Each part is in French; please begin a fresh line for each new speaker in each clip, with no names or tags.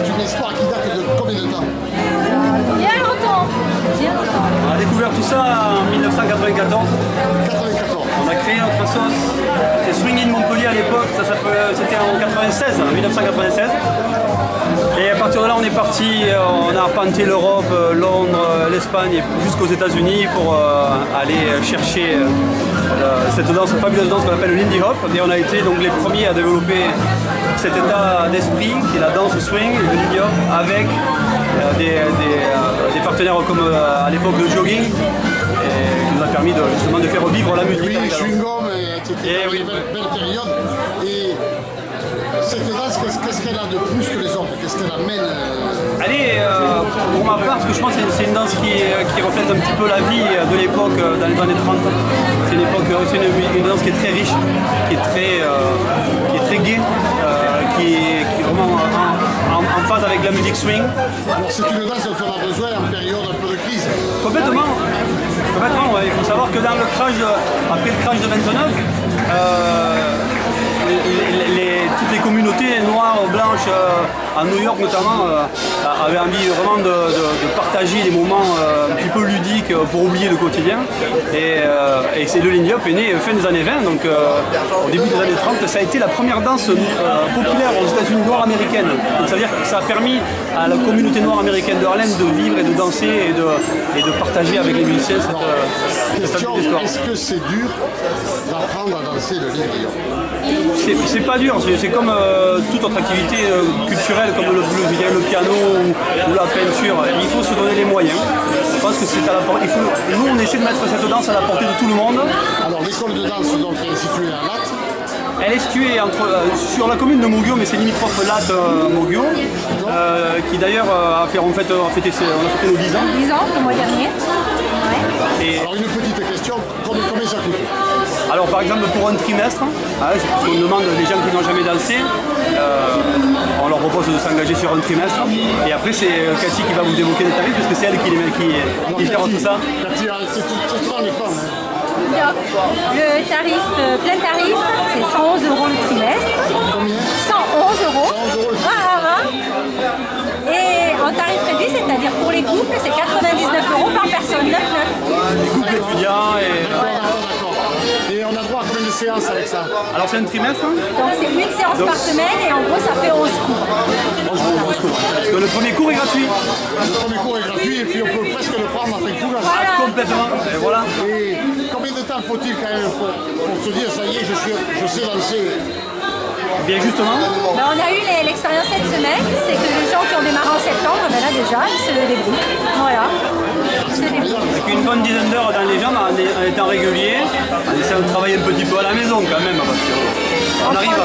c'est une histoire qui date de combien de temps?
Bien longtemps. Bien longtemps.
On a découvert tout ça en 1994.
94.
On a créé notre sauce. C'est Swing in Montpellier à l'époque, c'était en 96, 1996. Et à partir de là, on est parti, on a arpenté l'Europe, Londres, l'Espagne et jusqu'aux États-Unis pour aller chercher cette fabuleuse danse qu'on appelle le Lindy Hop. Et on a été donc les premiers à développer cet état d'esprit qui est la danse swing, le Lindy Hop, avec des partenaires comme à l'époque le jogging. Et qui nous a permis justement de faire revivre la musique.
Oui, chewing-gum, c'était
oui.
une belle période. Et cette danse, qu'est-ce qu'elle a de plus que les autres? Qu'est-ce qu'elle amène
pour ma part, parce que je pense que c'est une danse qui reflète un petit peu la vie de l'époque, dans les années 30. C'est une danse qui est très riche, qui est très gaie, qui est vraiment en phase avec la musique swing.
Alors c'est une danse dont on a besoin en période un peu de crise.
Complètement, ouais. Il faut savoir que dans après le crash de 29, toutes les communautés noires, blanches, à New York notamment, avaient envie vraiment de partager des moments un petit peu ludiques pour oublier le quotidien. Et c'est le Lindy Hop est né fin des années 20, donc au début des années 30, ça a été la première danse populaire aux États-Unis noires américaines. Donc ça veut dire que ça a permis à la communauté noire américaine de Harlem de vivre et de danser et de partager avec les musiciens cette histoire.
Est-ce que c'est dur d'apprendre à danser le Lindy Hop?
C'est pas dur, c'est comme toute autre activité culturelle comme le piano ou la peinture. Il faut se donner les moyens. Je pense que c'est à la portée. Nous, on essaie de mettre cette danse à la portée de tout le monde.
Alors l'école de danse donc, est située à Latte.
Elle est située sur la commune de Moguio, mais c'est limitrophe Latte Moguio, qui d'ailleurs on a fêté nos 10 ans.
10 ans, le mois dernier. Ouais.
Et
Alors une petite question, combien ça coûte?
alors par exemple pour un trimestre, c'est parce qu'on demande des gens qui n'ont jamais dansé, on leur propose de s'engager sur un trimestre. Et après c'est Cathy qui va vous évoquer les tarifs parce que c'est elle qui gère tout ça.
Cathy, c'est souvent les femmes.
Donc, le tarif, plein tarif, c'est 111 € le trimestre.
Combien?
111 €.
111 €.
Et en tarif réduit, c'est-à-dire pour les couples, c'est 99 € par personne, 9,9.
Les couples étudiants et...
D'accord. Et on a droit à combien de séances avec ça?
Alors c'est un trimestre.
Donc c'est une séance par semaine et en gros ça fait 11 cours.
Parce que le premier cours est gratuit.
Le premier cours est gratuit et puis on peut presque le prendre après tout.
Voilà.
Complètement. Et voilà.
Et combien de temps faut-il quand même pour se dire ça y est, je sais danser?
Bien justement.
Ben, on a eu l'expérience cette semaine, c'est que les gens qui ont démarré en septembre, ben là déjà, ils se débrouillent. Voilà. Ils se débrouillent.
Avec une bonne dizaine d'heures dans les jambes, en étant régulier, en essayant de travailler un petit peu à la maison quand même. Parce
En
qu'on arrive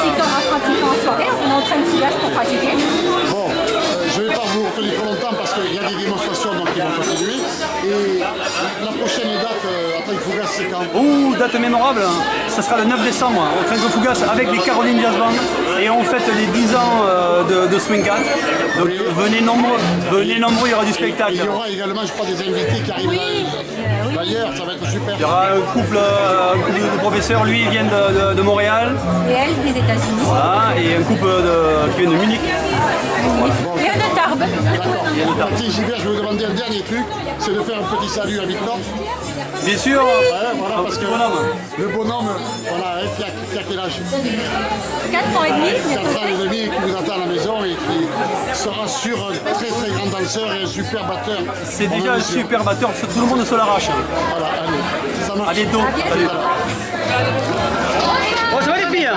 pratiquant en soirée, en venant en train de fougasse pour pratiquer.
Bon, je ne vais pas vous retenir trop longtemps parce qu'il y a des démonstrations donc qui vont continuer. Et la prochaine date, après il faut gaz, c'est quand?
Ouh, date mémorable, ça sera le 9 décembre au Trinco Fougas avec les Caroline Jazz Band et on fête les 10 ans de Swing Cat. Donc venez nombreux, il y aura du spectacle.
Il y aura également, je crois, des invités qui arrivent d'ailleurs, ça va être super.
Il y aura un couple de professeurs, lui il vient de Montréal.
Et elle, des États-Unis.
Voilà, et un couple qui vient de Munich.
Et un de Tarbes.
D'accord. Petit Gilbert, je vais vous demander un dernier truc, c'est de faire un petit salut à Victor.
Bien sûr,
Voilà, parce que le bonhomme, voilà, qui a quel âge?
4 ans et demi.
4 ans et demi, qui vous attend à la maison et qui sera sur un très très grand danseur et un super batteur.
c'est déjà un super batteur, tout le monde se l'arrache.
Voilà, allez, ça marche.
À bientôt.
À bientôt.
Salut. Bon, ça va les filles?